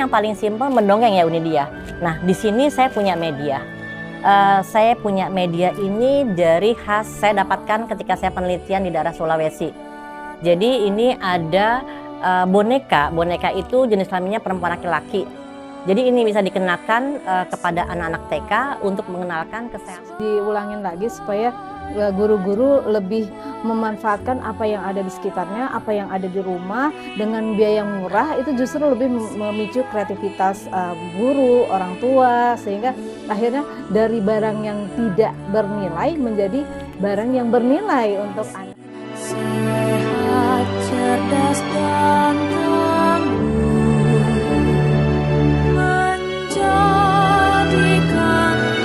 yang paling simpel mendongeng ya Unidia. Nah, di sini saya punya media. Saya punya media ini dari saya dapatkan ketika saya penelitian di daerah Sulawesi. Jadi ini ada boneka. Boneka itu jenis kelaminnya perempuan laki-laki. Jadi ini bisa dikenakan kepada anak-anak TK untuk mengenalkan kesehatan. Diulangin lagi supaya guru-guru lebih memanfaatkan apa yang ada di sekitarnya, apa yang ada di rumah dengan biaya murah, itu justru lebih memicu kreativitas guru, orang tua, sehingga akhirnya dari barang yang tidak bernilai menjadi barang yang bernilai untuk anak. Sehat, cerdas, dan tangguh, menjadikan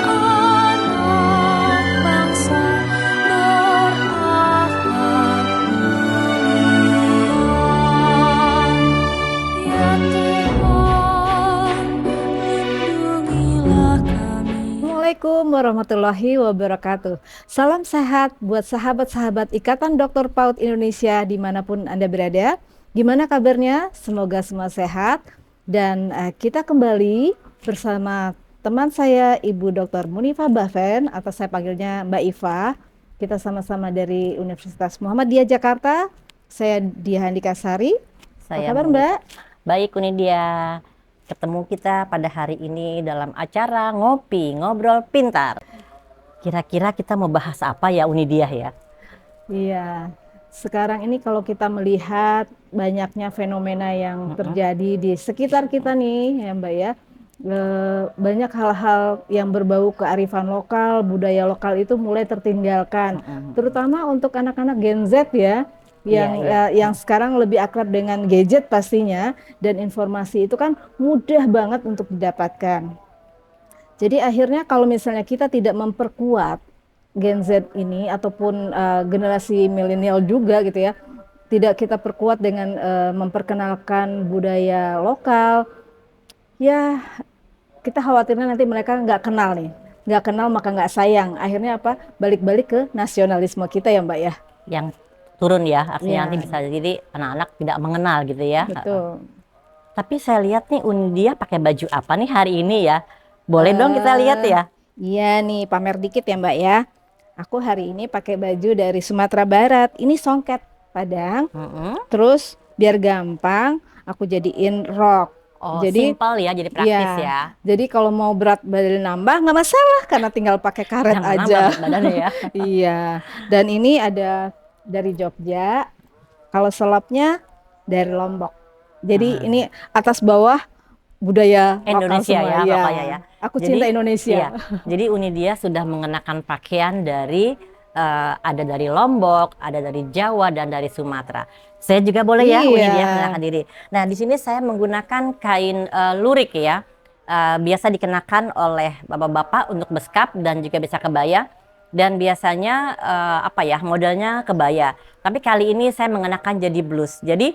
anak bangsa berakhlak mulia. Ya Tuhan, lindungilah kami. Assalamualaikum warahmatullahi wabarakatuh. Salam sehat buat sahabat-sahabat Ikatan Dokter PAUD Indonesia dimanapun Anda berada. Gimana kabarnya? Semoga semua sehat. Dan kita kembali bersama teman saya Ibu Dr. Munifah Bahven, atau saya panggilnya Mbak Iva. Kita sama-sama dari Universitas Muhammadiyah Jakarta. Saya Diah Handika Sari. Apa kabar Mbak? Baik Unidia. Ketemu kita pada hari ini dalam acara Ngopi Ngobrol Pintar. Kira-kira kita mau bahas apa ya Unidia ya? Iya, sekarang ini kalau kita melihat banyaknya fenomena yang terjadi di sekitar kita nih ya Mbak ya, banyak hal-hal yang berbau kearifan lokal, budaya lokal itu mulai tertinggalkan, terutama untuk anak-anak Gen Z ya, yang sekarang lebih akrab dengan gadget pastinya, dan informasi itu kan mudah banget untuk didapatkan. Jadi akhirnya kalau misalnya kita tidak memperkuat Gen Z ini ataupun generasi milenial juga gitu ya, tidak kita perkuat dengan memperkenalkan budaya lokal, ya kita khawatirnya nanti mereka nggak kenal nih, nggak kenal maka nggak sayang. Akhirnya apa? Balik-balik ke nasionalisme kita ya Mbak ya. Yang turun ya, artinya Ya. nanti bisa jadi anak-anak tidak mengenal gitu ya. Betul. Tapi saya lihat nih Unidia pakai baju apa nih hari ini ya? Boleh dong kita lihat ya? Iya nih, pamer dikit ya Mbak ya. Aku hari ini pakai baju dari Sumatera Barat. Ini songket Padang. Terus biar gampang aku jadiin rok. Oh, Jadi simpel ya, jadi praktis iya, ya. Jadi kalau mau berat badan nambah nggak masalah karena tinggal pakai karet Jangan aja. nambah berat badannya ya. Iya. Dan ini ada dari Jogja. Kalau selopnya dari Lombok. Jadi ini atas bawah budaya lokal Indonesia semua. ya, Iya. pokoknya ya. Aku cinta Indonesia. Iya, jadi Unidia sudah mengenakan pakaian dari ada dari Lombok, ada dari Jawa dan dari Sumatera. Saya juga boleh ya Iya. Unidia mengenakan diri. Nah di sini saya menggunakan kain lurik ya, biasa dikenakan oleh bapak-bapak untuk beskap dan juga bisa kebaya. Dan biasanya apa ya modelnya kebaya. Tapi kali ini saya mengenakan jadi blus. Jadi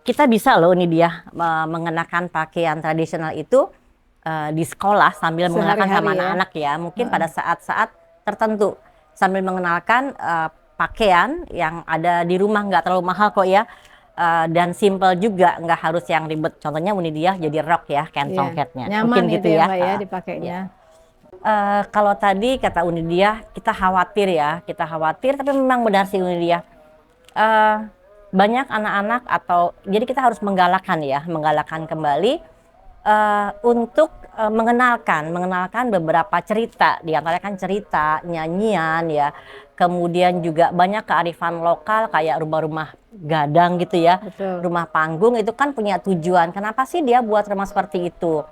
kita bisa loh Unidia mengenakan pakaian tradisional itu di sekolah sambil mengenalkan sama anak-anak ya. Mungkin pada saat-saat tertentu sambil mengenalkan pakaian yang ada di rumah, nggak terlalu mahal kok ya, dan simple juga, nggak harus yang ribet. Contohnya Unidia jadi rok ya, kain songketnya. Nyaman mungkin gitu ya Mbak ya dipakainya. Kalau tadi kata Unidia kita khawatir ya, tapi memang benar sih Unidia. Banyak anak-anak atau jadi kita harus menggalakkan kembali untuk mengenalkan beberapa cerita, di antaranya kan cerita, nyanyian ya, kemudian juga banyak kearifan lokal kayak rumah-rumah gadang gitu ya. Betul. Rumah panggung itu kan punya tujuan, kenapa sih dia buat rumah seperti itu?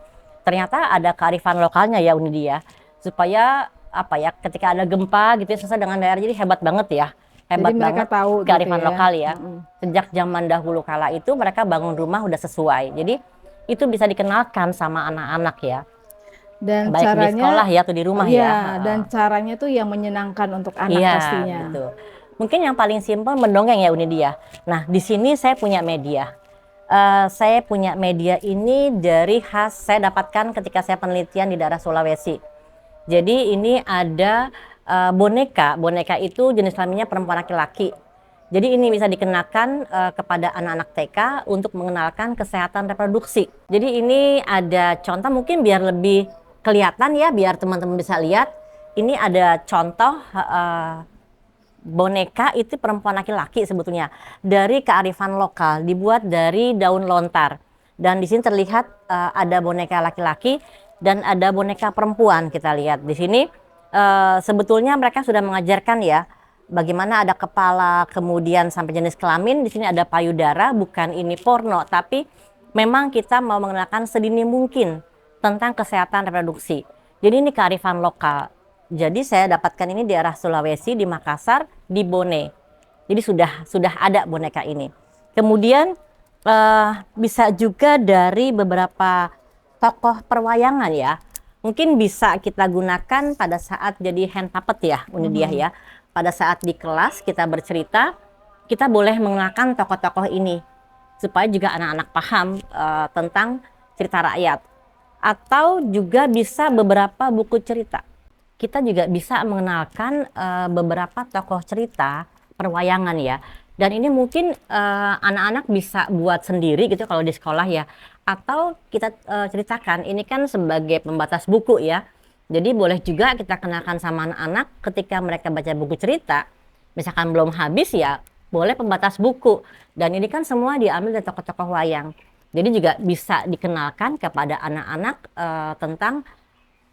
Ternyata ada kearifan lokalnya ya Unidia, supaya apa ya, ketika ada gempa gitu ya, sesuai dengan daerah, jadi hebat banget ya. Hebat Jadi mereka banget tahu kearifan gitu ya. lokal ya. Sejak zaman dahulu kala itu mereka bangun rumah udah sesuai. Jadi itu bisa dikenalkan sama anak-anak ya. Dan Baik caranya di sekolah ya atau di rumah ya. Dan caranya tuh yang menyenangkan untuk anak Iya, pastinya. betul. Mungkin yang paling simpel mendongeng ya Unidia. Nah, di sini saya punya media. Saya punya media ini dari saya dapatkan ketika saya penelitian di daerah Sulawesi. Jadi ini ada boneka itu jenis kelaminnya perempuan laki-laki. Jadi ini bisa dikenakan kepada anak-anak TK untuk mengenalkan kesehatan reproduksi. Jadi ini ada contoh mungkin biar lebih kelihatan ya, biar teman-teman bisa lihat. Ini ada contoh boneka itu perempuan laki-laki sebetulnya dari kearifan lokal, dibuat dari daun lontar. Dan di sini terlihat ada boneka laki-laki dan ada boneka perempuan. Kita lihat di sini sebetulnya mereka sudah mengajarkan ya bagaimana ada kepala, kemudian sampai jenis kelamin. Di sini ada payudara, bukan ini porno, tapi memang kita mau mengenalkan sedini mungkin tentang kesehatan reproduksi. Jadi ini kearifan lokal. Jadi saya dapatkan ini di daerah Sulawesi, di Makassar, di Bone. Jadi sudah ada boneka ini. Kemudian bisa juga dari beberapa tokoh perwayangan ya. Mungkin bisa kita gunakan pada saat jadi hand puppet ya, Unidia ya. Pada saat di kelas kita bercerita, kita boleh mengenalkan tokoh-tokoh ini supaya juga anak-anak paham tentang cerita rakyat. Atau juga bisa beberapa buku cerita. Kita juga bisa mengenalkan beberapa tokoh cerita perwayangan ya. Dan ini mungkin anak-anak bisa buat sendiri gitu kalau di sekolah ya. Atau kita ceritakan, ini kan sebagai pembatas buku ya. Jadi boleh juga kita kenakan sama anak-anak ketika mereka baca buku cerita, misalkan belum habis ya, boleh pembatas buku. Dan ini kan semua diambil dari tokoh-tokoh wayang. Jadi juga bisa dikenalkan kepada anak-anak tentang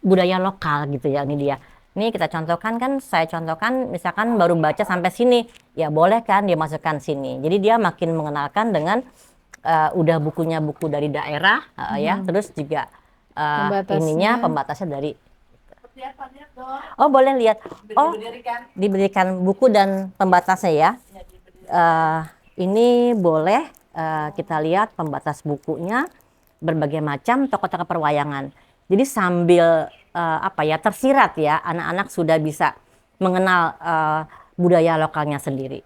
budaya lokal gitu ya, ini dia. Ini kita contohkan kan, saya contohkan misalkan baru baca sampai sini, ya boleh kan dia masukkan sini. Jadi dia makin mengenalkan dengan udah bukunya buku dari daerah ya, terus juga ininya pembatasnya dari. Oh boleh lihat. Oh diberikan buku dan pembatasnya ya. Ini boleh kita lihat pembatas bukunya berbagai macam tokoh-tokoh perwayangan. Jadi sambil tersirat ya, anak-anak sudah bisa mengenal budaya lokalnya sendiri.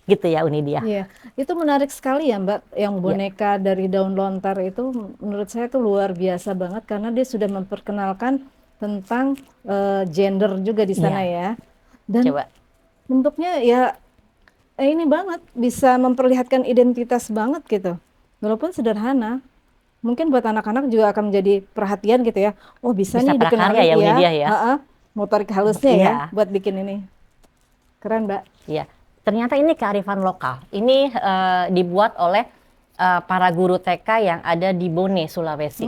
Gitu ya Unidia. Iya, itu menarik sekali ya Mbak, yang boneka dari daun lontar itu menurut saya tuh luar biasa banget karena dia sudah memperkenalkan tentang gender juga di sana ya. Dan Coba. bentuknya ya ini banget, bisa memperlihatkan identitas banget gitu. Walaupun sederhana. Mungkin buat anak-anak juga akan menjadi perhatian gitu ya. Oh bisa nih dikenalin ya Unidia ya. Motorik halusnya ya buat bikin ini. Keren Mbak. Iya. Ternyata ini kearifan lokal. Ini dibuat oleh para guru TK yang ada di Bone, Sulawesi.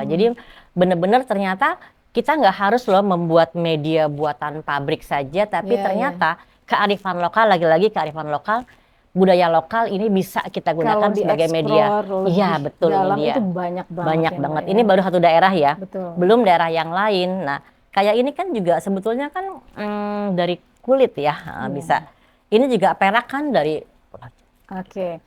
Jadi benar-benar ternyata kita nggak harus loh membuat media buatan pabrik saja, tapi ternyata kearifan lokal, lagi-lagi kearifan lokal, budaya lokal ini bisa kita gunakan sebagai media. Iya betul ini dia. Itu banyak banget. Banyak banget. Ini baru satu daerah ya. Betul. Belum daerah yang lain. Nah kayak ini kan juga sebetulnya kan dari kulit ya bisa. Ini juga perak kan dari. Oke.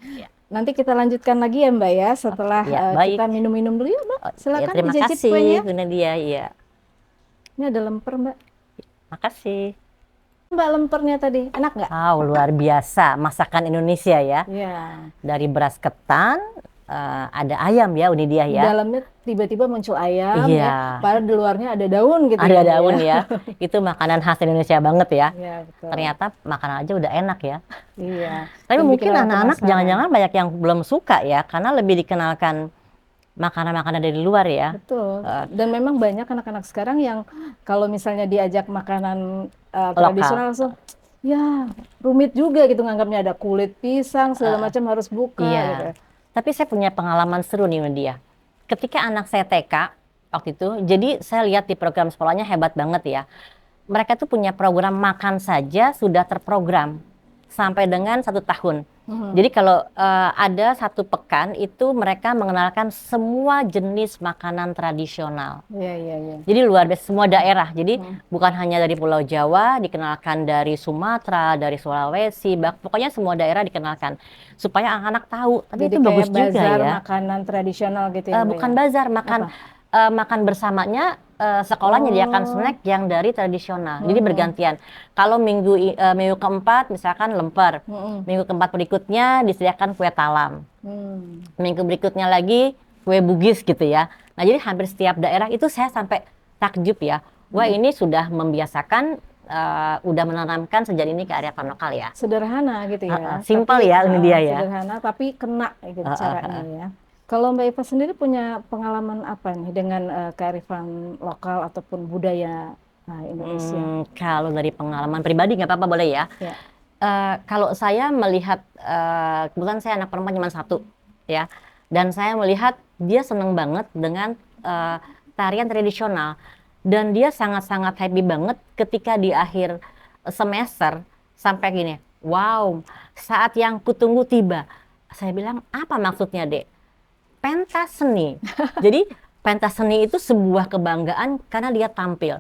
Nanti kita lanjutkan lagi ya Mbak ya setelah kita minum-minum dulu ya Mbak. Silakan terima dijajit kasih kuenya. Dia ya. Ini ada lemper Mbak. Makasih. Mbak lempernya tadi enak nggak? Luar biasa masakan Indonesia ya. Iya. Dari beras ketan, ada ayam ya Unidia ya. Dalamnya tiba-tiba muncul ayam ya. Padahal di luarnya ada daun gitu. Ada daun ya. Itu makanan khas Indonesia banget ya. Iya betul. Ternyata makanan aja udah enak ya. Iya. Tapi mungkin anak-anak jangan-jangan banyak yang belum suka ya, karena lebih dikenalkan makanan-makanan dari luar ya. Betul. Dan memang banyak anak-anak sekarang yang kalau misalnya diajak makanan tradisional langsung, ya rumit juga gitu nganggapnya ada kulit pisang segala macam harus buka. Gitu. Tapi saya punya pengalaman seru nih Nadia. Ketika anak saya TK waktu itu, jadi saya lihat di program sekolahnya hebat banget ya. Mereka tuh punya program makan saja sudah terprogram sampai dengan 1 tahun. Jadi kalau ada 1 pekan itu mereka mengenalkan semua jenis makanan tradisional. Iya. Jadi luar biasa semua daerah. Jadi bukan hanya dari Pulau Jawa, dikenalkan dari Sumatera, dari Sulawesi, pokoknya semua daerah dikenalkan supaya anak-anak tahu. Tapi jadi itu bagus juga bazar ya. Makanan tradisional gitu ya. Bukan bazar, makan bersamanya. Sekolah menyediakan snack yang dari tradisional, jadi bergantian. Kalau minggu keempat misalkan lemper, minggu keempat berikutnya disediakan kue talam, minggu berikutnya lagi kue bugis gitu ya. Nah jadi hampir setiap daerah itu saya sampai takjub ya, wah ini sudah membiasakan udah menanamkan sejak ini kearifan lokal ya. Sederhana gitu ya. Simpel Tapi, ya ini dia ya. sederhana tapi kena gitu caranya ya. Kalau Mbak Eva sendiri punya pengalaman apa nih dengan kearifan lokal ataupun budaya Indonesia? Kalau dari pengalaman pribadi nggak apa-apa boleh ya. Ya. Kalau saya melihat, kebetulan saya anak perempuan cuma satu ya, dan saya melihat dia seneng banget dengan tarian tradisional, dan dia sangat-sangat happy banget ketika di akhir semester sampai gini, wow, saat yang kutunggu tiba. Saya bilang, apa maksudnya, Dek? Pentas seni. Jadi pentas seni itu sebuah kebanggaan karena dia tampil.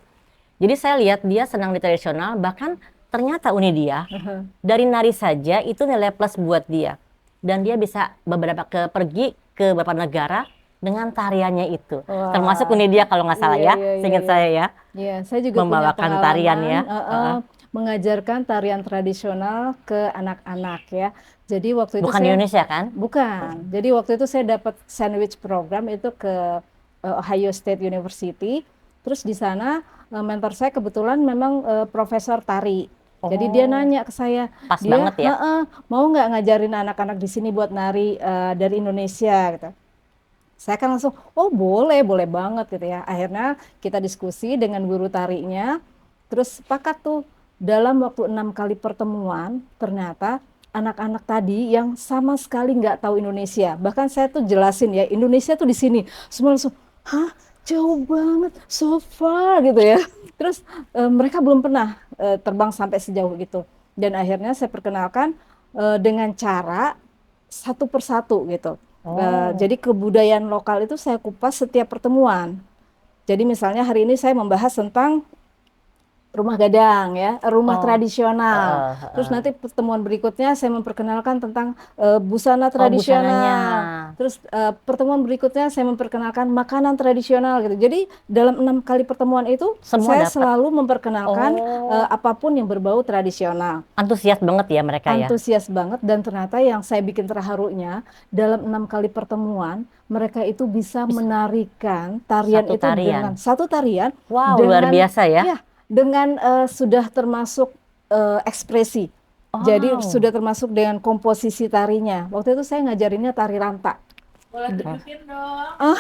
Jadi saya lihat dia senang di tradisional, bahkan ternyata dia dari nari saja itu nilai plus buat dia. Dan dia bisa pergi ke beberapa negara dengan tariannya itu. Wah. Termasuk dia kalau nggak salah Iya, ya, iya, seingat iya. saya ya. Iya, saya juga punya Membawakan tarian ya. pengalaman mengajarkan tarian tradisional ke anak-anak ya. Jadi waktu itu Bukan di Indonesia kan? Bukan. Jadi waktu itu saya dapat sandwich program itu ke Ohio State University. Terus di sana mentor saya kebetulan memang profesor tari. Jadi dia nanya ke saya, Pas dia banget ya. mau nggak ngajarin anak-anak di sini buat nari dari Indonesia gitu. Saya kan langsung, oh boleh banget gitu ya. Akhirnya kita diskusi dengan guru tarinya, terus sepakat tuh dalam waktu 6 kali pertemuan, ternyata anak-anak tadi yang sama sekali nggak tahu Indonesia. Bahkan saya tuh jelasin ya, Indonesia tuh di sini. Semua langsung, hah jauh banget, so far gitu ya. Terus mereka belum pernah terbang sampai sejauh itu. Dan akhirnya saya perkenalkan dengan cara satu persatu gitu. Jadi kebudayaan lokal itu saya kupas setiap pertemuan. Jadi misalnya hari ini saya membahas tentang rumah gadang ya, rumah tradisional. Terus nanti pertemuan berikutnya saya memperkenalkan tentang busana tradisional. busananya. Terus pertemuan berikutnya saya memperkenalkan makanan tradisional gitu. Jadi dalam 6 kali pertemuan itu Semua saya dapat. selalu memperkenalkan apapun yang berbau tradisional. Antusias banget ya mereka ya. Antusias banget, dan ternyata yang saya bikin terharunya dalam 6 kali pertemuan mereka itu bisa menarikan tarian Satu itu tarian. dengan satu tarian. Wow, luar dengan- biasa ya. Ya, dengan sudah termasuk ekspresi. Jadi sudah termasuk dengan komposisi tarinya. Waktu itu saya ngajarinnya tari ranta. Boleh tunjukin dong.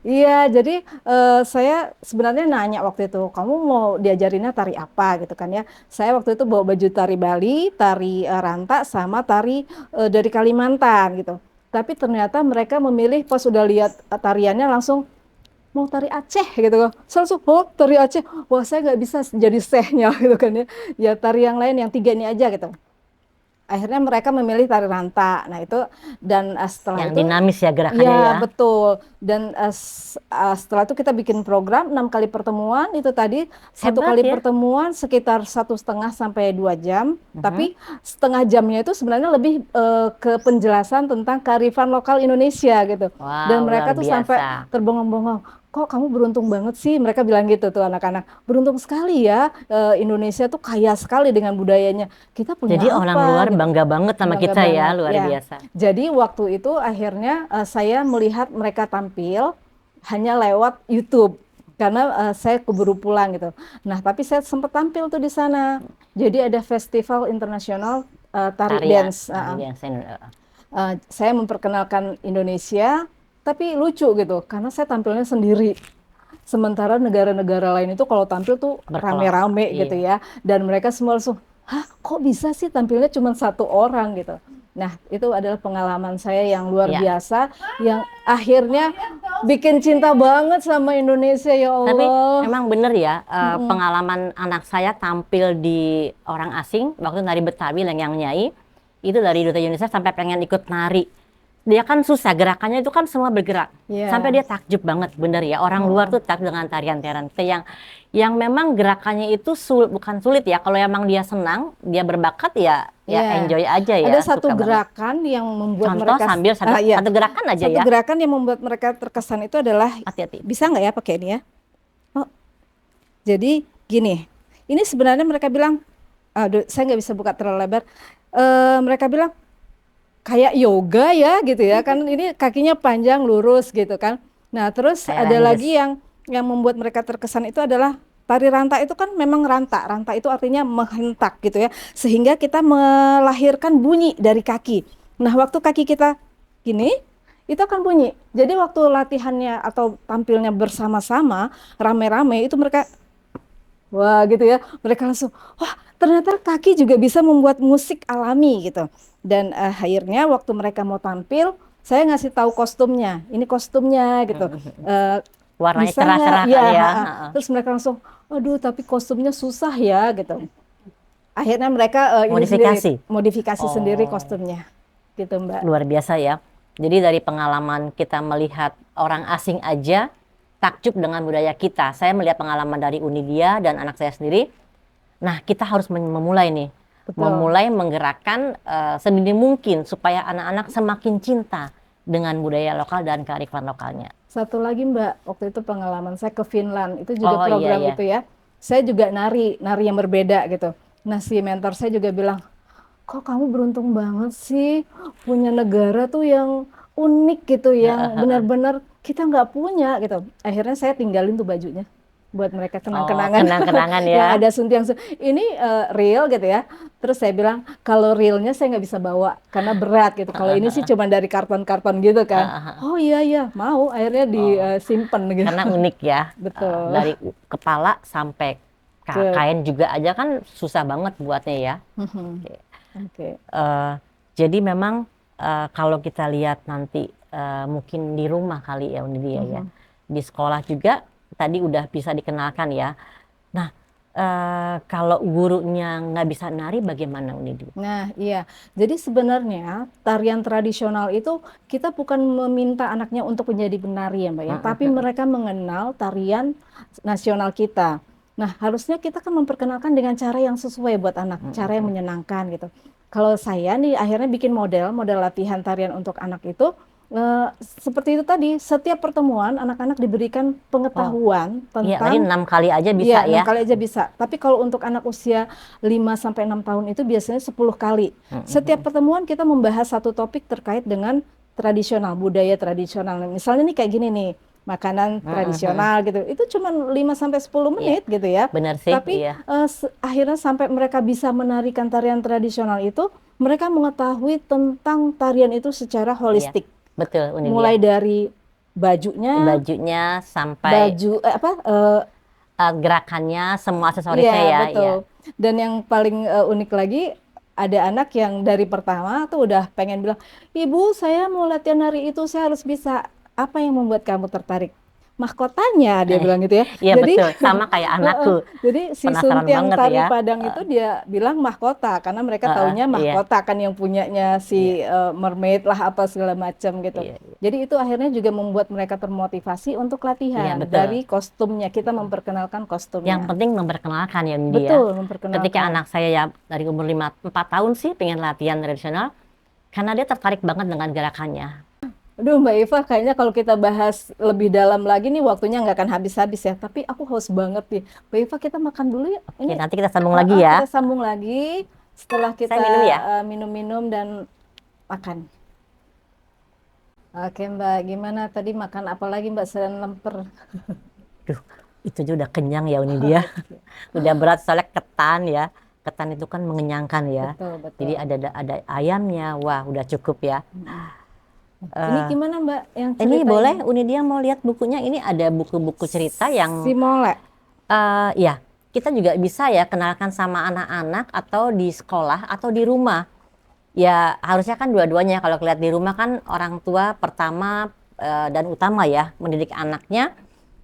Iya, jadi saya sebenarnya nanya waktu itu, kamu mau diajarinnya tari apa gitu kan ya. Saya waktu itu bawa baju tari Bali, tari ranta, sama tari dari Kalimantan gitu. Tapi ternyata mereka memilih pas udah lihat tariannya langsung mau tari Aceh gitu kan. Saya langsung, oh tari Aceh, wah saya nggak bisa jadi sehnya gitu kan ya. Ya tari yang lain, yang 3 ini aja gitu. Akhirnya mereka memilih tari ranta. Nah itu, dan setelah Yang itu dinamis ya gerakannya ya, ya. betul. Dan setelah itu kita bikin program 6 kali pertemuan itu tadi. Satu Hebat kali ya. pertemuan sekitar 1,5 sampai 2 jam. Tapi setengah jamnya itu sebenarnya lebih ke penjelasan tentang kearifan lokal Indonesia gitu. Wow, Dan mereka luar tuh sampai biasa. terbengong-bengong. Kok kamu beruntung banget sih? Mereka bilang gitu tuh anak-anak. Beruntung sekali ya, Indonesia tuh kaya sekali dengan budayanya. Kita punya Jadi apa? orang luar gitu. bangga banget sama Bangga kita ya, banget, luar ya. biasa. Jadi waktu itu akhirnya saya melihat mereka tampil hanya lewat YouTube karena saya keburu pulang gitu. Nah, tapi saya sempat tampil tuh di sana. Jadi ada festival internasional tari Tarian. dance. Saya memperkenalkan Indonesia, tapi lucu gitu karena saya tampilnya sendiri. Sementara negara-negara lain itu kalau tampil tuh Berkelompok, rame-rame iya. gitu ya. Dan mereka semua langsung, hah kok bisa sih tampilnya cuma satu orang gitu. Nah itu adalah pengalaman saya yang luar Iya. biasa, yang akhirnya bikin cinta banget sama Indonesia ya Allah. Tapi emang bener ya, pengalaman anak saya tampil di orang asing, waktu nari Betawi yang nyai, itu dari Duta UNICEF sampai pengen ikut nari. Dia kan susah, gerakannya itu kan semua bergerak. Iya. Sampai dia takjub banget, bener ya. Orang luar tuh takjub dengan tarian-tarian kita yang memang gerakannya itu bukan sulit ya. Kalau emang dia senang, dia berbakat ya Iya. enjoy aja ya. Ada suka satu banget. gerakan yang membuat Contoh mereka sambil iya. satu gerakan aja Satu ya. gerakan yang membuat mereka terkesan itu adalah, Hati-hati. bisa nggak ya pakai ini ya? Oh, jadi gini, ini sebenarnya mereka bilang, aduh, saya nggak bisa buka terlalu lebar. Mereka bilang kayak yoga ya gitu ya, kan ini kakinya panjang lurus gitu kan. Nah terus Kayak ada Rangers. lagi yang membuat mereka terkesan itu adalah Tari ranta itu kan memang ranta. Ranta itu artinya menghentak gitu ya. Sehingga kita melahirkan bunyi dari kaki. Nah, waktu kaki kita gini, itu akan bunyi. Jadi waktu latihannya atau tampilnya bersama-sama, rame-rame, itu mereka, wah gitu ya. Mereka langsung, wah ternyata kaki juga bisa membuat musik alami gitu. Dan akhirnya waktu mereka mau tampil, saya ngasih tahu kostumnya. Ini kostumnya gitu. Warnanya Bisa nggak? cerah-cerah Ya, kali ya. terus mereka langsung, aduh tapi kostumnya susah ya gitu. Akhirnya mereka ini Modifikasi? sendiri, modifikasi sendiri Oh. kostumnya, gitu Mbak. Luar biasa ya. Jadi dari pengalaman kita melihat orang asing aja takjub dengan budaya kita. Saya melihat pengalaman dari Unidia dan anak saya sendiri. Nah, kita harus memulai nih. Betul. Memulai menggerakkan sedini mungkin supaya anak-anak semakin cinta dengan budaya lokal dan kearifan lokalnya. Satu lagi Mbak, waktu itu pengalaman saya ke Finland, itu juga Oh, iya, program iya. itu ya. Saya juga nari yang berbeda gitu. Nah si mentor saya juga bilang, kok kamu beruntung banget sih punya negara tuh yang unik gitu, yang benar-benar kita nggak punya gitu. Akhirnya saya tinggalin tuh bajunya buat mereka kenang-kenangan. Kenang-kenangan Yang ya. ada suntiang, ini real gitu ya. Terus saya bilang, kalau realnya saya nggak bisa bawa karena berat gitu. Kalau ini sih cuma dari karton-karton gitu kan. Oh iya mau, akhirnya disimpan gitu. Karena unik ya. Betul. Dari kepala sampai kain juga aja kan susah banget buatnya ya. Oke. Jadi memang kalau kita lihat nanti mungkin di rumah kali ya Unidia ya. Di sekolah juga tadi udah bisa dikenalkan ya. Nah, kalau gurunya nggak bisa nari bagaimana Unidia? Nah, iya. Jadi sebenarnya tarian tradisional itu kita bukan meminta anaknya untuk menjadi penari ya, Mbak ya, tapi mereka mengenal tarian nasional kita. Nah, harusnya kita kan memperkenalkan dengan cara yang sesuai buat anak, cara yang menyenangkan gitu. Kalau saya nih akhirnya bikin model latihan tarian untuk anak itu seperti itu tadi, setiap pertemuan anak-anak diberikan pengetahuan Iya, tentang tadi 6 kali aja bisa Iya, 6 ya. kali aja bisa. Tapi kalau untuk anak usia 5 sampai 6 tahun itu biasanya 10 kali. Setiap pertemuan kita membahas satu topik terkait dengan tradisional, budaya tradisional. Misalnya nih kayak gini nih, makanan tradisional gitu. Itu cuma 5 sampai 10 menit gitu ya. Benar sih, Tapi iya. akhirnya sampai mereka bisa menarikan tarian tradisional itu, mereka mengetahui tentang tarian itu secara holistik. Betul, Unidia. Mulai dari bajunya sampai baju gerakannya, semua aksesorisnya Iya, ya. betul. Iya. Dan yang paling unik lagi, ada anak yang dari pertama tuh udah pengen bilang, Ibu saya mau latihan nari itu, saya harus bisa. Apa yang membuat kamu tertarik? Mahkotanya, dia bilang gitu ya. Iya Jadi betul, sama kayak anakku. jadi si Penasaran Suntiang banget Tari ya. Padang itu dia bilang mahkota karena mereka taunya mahkota kan yang punyanya si mermaid lah apa segala macam gitu. Iya. Jadi itu akhirnya juga membuat mereka termotivasi untuk latihan. Iya, betul. Dari kostumnya, kita memperkenalkan kostumnya. Yang penting memperkenalkan ya Unidia. Betul, memperkenalkan. Ketika anak saya ya dari umur 4 tahun sih pengen latihan tradisional karena dia tertarik banget dengan gerakannya. Aduh Mbak Eva, kayaknya kalau kita bahas lebih dalam lagi nih waktunya nggak akan habis-habis ya. Tapi aku haus banget nih. Mbak Eva, kita makan dulu ya. Oke, nanti kita sambung lagi ya. Kita sambung lagi setelah kita Saya minum ya. minum-minum dan makan. Oke Mbak, gimana tadi makan apa lagi Mbak selain lemper? Duh, itu aja udah kenyang ya Unidia. Udah berat soalnya ketan ya. Ketan itu kan mengenyangkan ya. Betul. Jadi ada ayamnya. Wah, udah cukup ya. Ini gimana Mbak yang cerita Ini boleh Unidia mau lihat bukunya. Ini ada buku-buku cerita yang Si Mole. ya, kita juga bisa ya kenalkan sama anak-anak atau di sekolah atau di rumah. Ya harusnya kan dua-duanya. Kalau lihat di rumah kan orang tua pertama dan utama ya mendidik anaknya.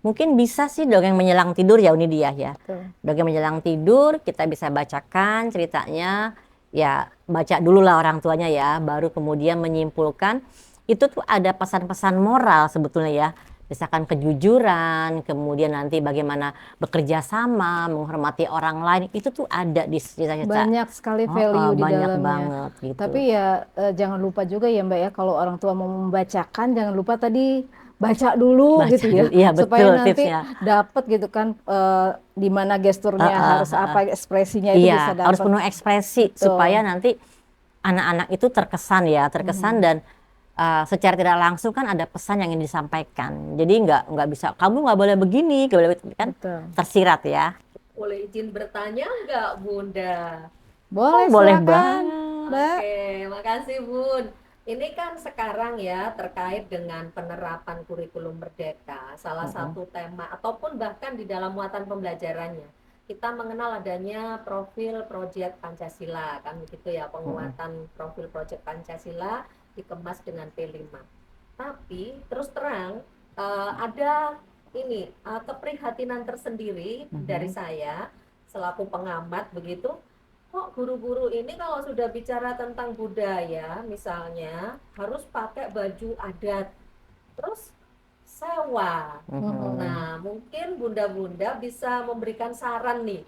Mungkin bisa sih dongeng menjelang tidur ya Unidia ya. Betul. Dongeng menjelang tidur kita bisa bacakan ceritanya. Ya baca dulu lah orang tuanya ya. Baru kemudian menyimpulkan. Itu tuh ada pesan-pesan moral sebetulnya ya. Misalkan kejujuran, kemudian nanti bagaimana bekerja sama, menghormati orang lain, itu tuh ada di cerita-cerita. Banyak sekali value di banyak dalamnya. banget gitu. Tapi ya jangan lupa juga ya Mbak ya, kalau orang tua mau membacakan jangan lupa tadi baca dulu Baca gitu ya. dulu, iya, Supaya betul nanti tipsnya. dapat gitu kan di mana gesturnya harus apa, ekspresinya itu bisa Iya, dapat. harus penuh ekspresi Betul. supaya nanti anak-anak itu terkesan ya, dan secara tidak langsung kan ada pesan yang ingin disampaikan. Jadi nggak bisa, kamu nggak boleh begini, nggak boleh begitu, kan Betul. tersirat ya. Boleh izin bertanya nggak, Bunda? Boleh, Boleh silakan, banget. Mbak. Oke, makasih Bun. Ini kan sekarang ya terkait dengan penerapan kurikulum Merdeka. Salah satu tema ataupun bahkan di dalam muatan pembelajarannya kita mengenal adanya profil proyek Pancasila kan begitu ya, penguatan profil proyek Pancasila dikemas dengan P5. Tapi terus terang ada ini keprihatinan tersendiri dari saya selaku pengamat begitu. Kok guru-guru ini kalau sudah bicara tentang budaya, misalnya harus pakai baju adat, terus sewa. Nah, mungkin bunda-bunda bisa memberikan saran nih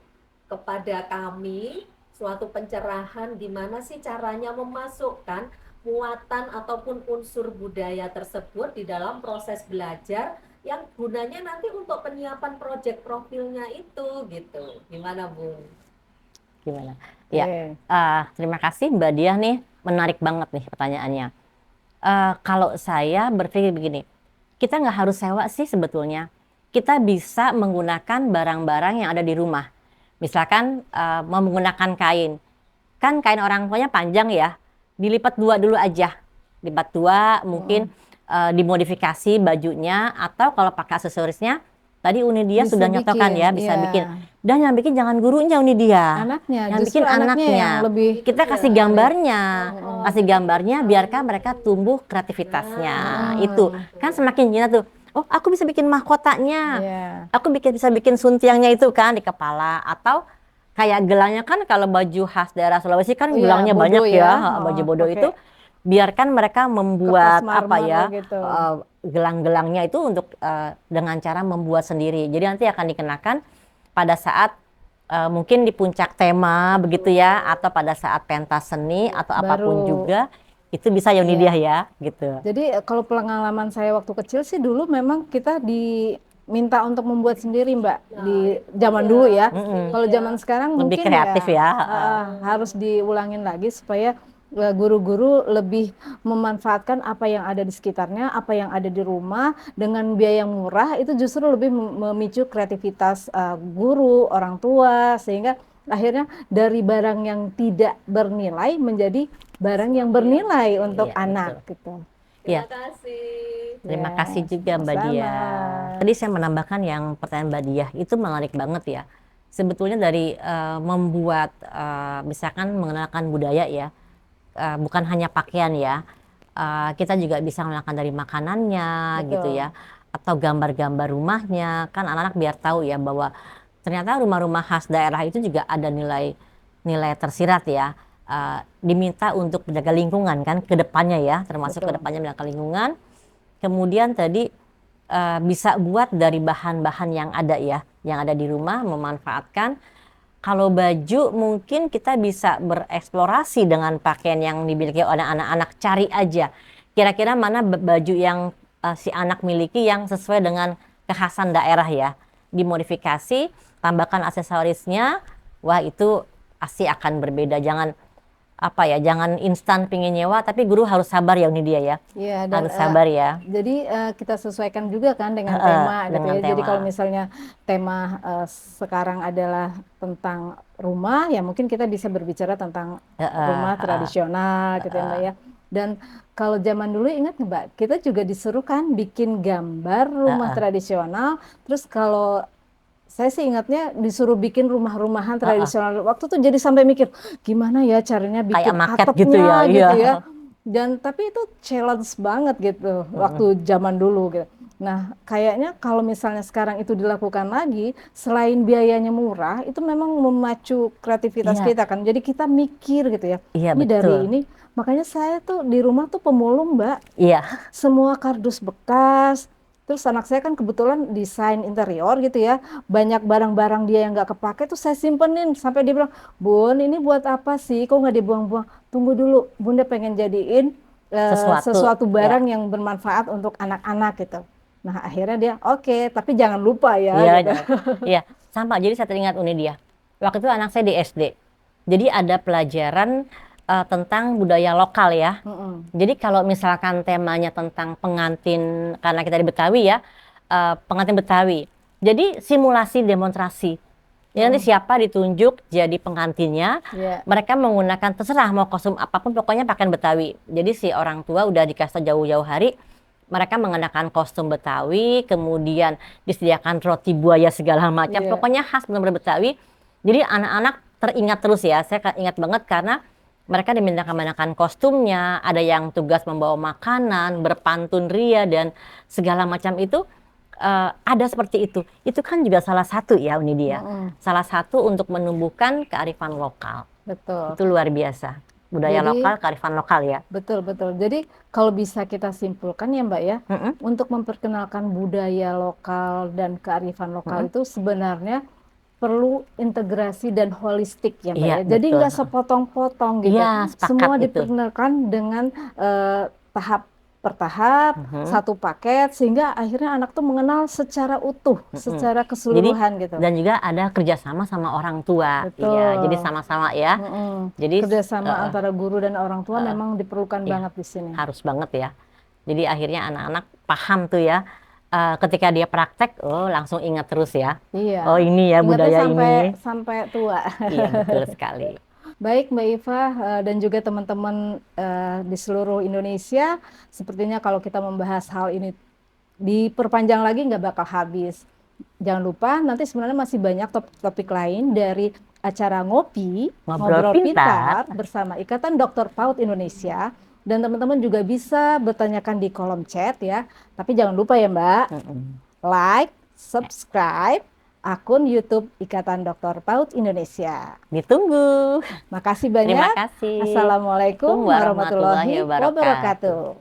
kepada kami, suatu pencerahan gimana sih caranya memasukkan muatan ataupun unsur budaya tersebut di dalam proses belajar yang gunanya nanti untuk penyiapan proyek profilnya itu gitu. Gimana, Bung? Gimana? Ya, Oke. terima kasih Mbak Diah nih, menarik banget nih pertanyaannya. Kalau saya berpikir begini, kita nggak harus sewa sih sebetulnya. Kita bisa menggunakan barang-barang yang ada di rumah. Misalkan mau menggunakan kain, kan kain orang tuanya panjang ya, dilipat dua dulu aja. Lipat dua, mungkin dimodifikasi bajunya, atau kalau pakai aksesorisnya, tadi Unidia Bisa sudah nyontohkan ya, bikin, bisa iya. bikin. Dan yang bikin jangan gurunya Unidia. Anaknya, Yang justru bikin anaknya anaknya. yang lebih Kita kasih gambarnya, kasih gambarnya, biarkan mereka tumbuh kreativitasnya. Itu kan semakin jinak tuh. Oh, aku bisa bikin mahkotanya. Iya. Aku bisa bikin suntiangnya itu kan di kepala, atau kayak gelangnya kan kalau baju khas daerah Sulawesi kan Iya, gelangnya bodo banyak ya. ya, baju bodo Pakai itu biarkan mereka membuat kertas apa marmer ya, gitu. gelang-gelangnya itu untuk dengan cara membuat sendiri. Jadi nanti akan dikenakan pada saat mungkin di puncak tema begitu ya, atau pada saat pentas seni atau apapun Baru. juga itu bisa Yunidia ya gitu. Jadi kalau pengalaman saya waktu kecil sih dulu memang kita diminta untuk membuat sendiri, Mbak, di zaman dulu ya. Kalau zaman sekarang Lebih mungkin kreatif ya. harus diulangin lagi supaya guru-guru lebih memanfaatkan apa yang ada di sekitarnya, apa yang ada di rumah dengan biaya yang murah, itu justru lebih memicu kreativitas guru, orang tua, sehingga akhirnya dari barang yang tidak bernilai menjadi barang yang bernilai untuk Iya, anak betul. gitu. Iya. Terima kasih. Terima Ya, kasih juga Mbak sama-sama. Diah. Tadi saya menambahkan yang pertanyaan Mbak Diah itu menarik banget ya. Sebetulnya dari membuat misalkan mengenalkan budaya ya, bukan hanya pakaian ya, kita juga bisa mengenalkan dari makanannya gitu Betul. ya, atau gambar-gambar rumahnya. Kan anak-anak biar tahu ya bahwa ternyata rumah-rumah khas daerah itu juga ada nilai tersirat ya. Diminta untuk menjaga lingkungan kan ke depannya ya, termasuk ke Betul. depannya menjaga lingkungan. Kemudian tadi bisa buat dari bahan-bahan yang ada ya, yang ada di rumah, memanfaatkan. Kalau baju mungkin kita bisa bereksplorasi dengan pakaian yang dimiliki oleh anak-anak, cari aja kira-kira mana baju yang si anak miliki yang sesuai dengan kekhasan daerah ya, dimodifikasi, tambahkan aksesorisnya, wah itu pasti akan berbeda. Jangan apa ya, jangan instan pingin nyewa, tapi guru harus sabar ya ini dia ya. Iya, dan Harus sabar ya. jadi kita sesuaikan juga kan dengan tema gitu dengan ya. Jadi tema. kalau misalnya tema sekarang adalah tentang rumah, ya mungkin kita bisa berbicara tentang rumah tradisional gitu ya Mbak ya. Dan kalau zaman dulu ingat nggak Mbak, kita juga disuruh kan bikin gambar rumah tradisional. Terus kalau saya sih ingatnya disuruh bikin rumah-rumahan tradisional. Waktu tuh jadi sampai mikir gimana ya caranya bikin maket atapnya gitu ya, gitu iya. ya. Dan tapi itu challenge banget gitu waktu zaman dulu gitu. Nah, kayaknya kalau misalnya sekarang itu dilakukan lagi, selain biayanya murah, itu memang memacu kreativitas Iya. kita kan. Jadi kita mikir gitu ya. Iya, Ini dari betul. ini, makanya saya tuh di rumah tuh pemulung, Mbak. Iya. Semua kardus bekas. Terus anak saya kan kebetulan desain interior gitu ya. Banyak barang-barang dia yang nggak kepake tuh saya simpenin. Sampai dia bilang, Bun ini buat apa sih? Kok nggak dibuang-buang? Tunggu dulu, Bunda pengen jadiin sesuatu barang yang bermanfaat untuk anak-anak gitu. Nah akhirnya dia oke, tapi jangan lupa ya. Iya, gitu. iya, sama. Jadi saya teringat Unidia. Waktu itu anak saya di SD. Jadi ada pelajaran tentang budaya lokal ya. Mm-mm. Jadi kalau misalkan temanya tentang pengantin, karena kita di Betawi ya, pengantin Betawi. Jadi simulasi demonstrasi. Ya, nanti siapa ditunjuk jadi pengantinnya, Ya. mereka menggunakan terserah mau kostum apapun, pokoknya pakaian Betawi. Jadi si orang tua udah dikasih jauh-jauh hari, mereka mengenakan kostum Betawi, kemudian disediakan roti buaya segala macam, Iya. pokoknya khas benar-benar Betawi. Jadi anak-anak teringat terus ya, saya ingat banget karena mereka diminta mengenakan kostumnya, ada yang tugas membawa makanan, berpantun ria dan segala macam itu. Ada seperti itu. Itu kan juga salah satu ya Uni dia. Mm-mm. Salah satu untuk menumbuhkan kearifan lokal. Betul. Itu luar biasa. Budaya Jadi, lokal, kearifan lokal ya. betul. Jadi kalau bisa kita simpulkan ya Mbak ya, Mm-mm. untuk memperkenalkan budaya lokal dan kearifan lokal itu sebenarnya perlu integrasi dan holistik ya Mbak Iya, ya. Jadi betul. nggak sepotong-potong gitu. Iya, sepakat Semua itu. diperkenalkan dengan tahap per tahap, satu paket, sehingga akhirnya anak tuh mengenal secara utuh, secara keseluruhan gitu. Dan juga ada kerjasama sama orang tua. Betul. Iya, jadi sama-sama ya. Jadi Kerjasama antara guru dan orang tua memang diperlukan banget di sini. harus banget ya. Jadi akhirnya anak-anak paham tuh ya. Ketika dia praktek, oh langsung ingat terus ya. Iya. Oh ini ya Ingatnya budaya sampai tua. Iya betul sekali. Baik Mbak Iva dan juga teman-teman di seluruh Indonesia, sepertinya kalau kita membahas hal ini diperpanjang lagi nggak bakal habis. Jangan lupa nanti sebenarnya masih banyak topik lain dari acara Ngobrol Pintar bersama Ikatan Dokter PAUD Indonesia. Dan teman-teman juga bisa bertanyakan di kolom chat ya. Tapi jangan lupa ya Mbak, like, subscribe akun YouTube Ikatan Dokter PAUD Indonesia. Ditunggu. Makasih banyak. Terima kasih. Assalamualaikum warahmatullahi wabarakatuh.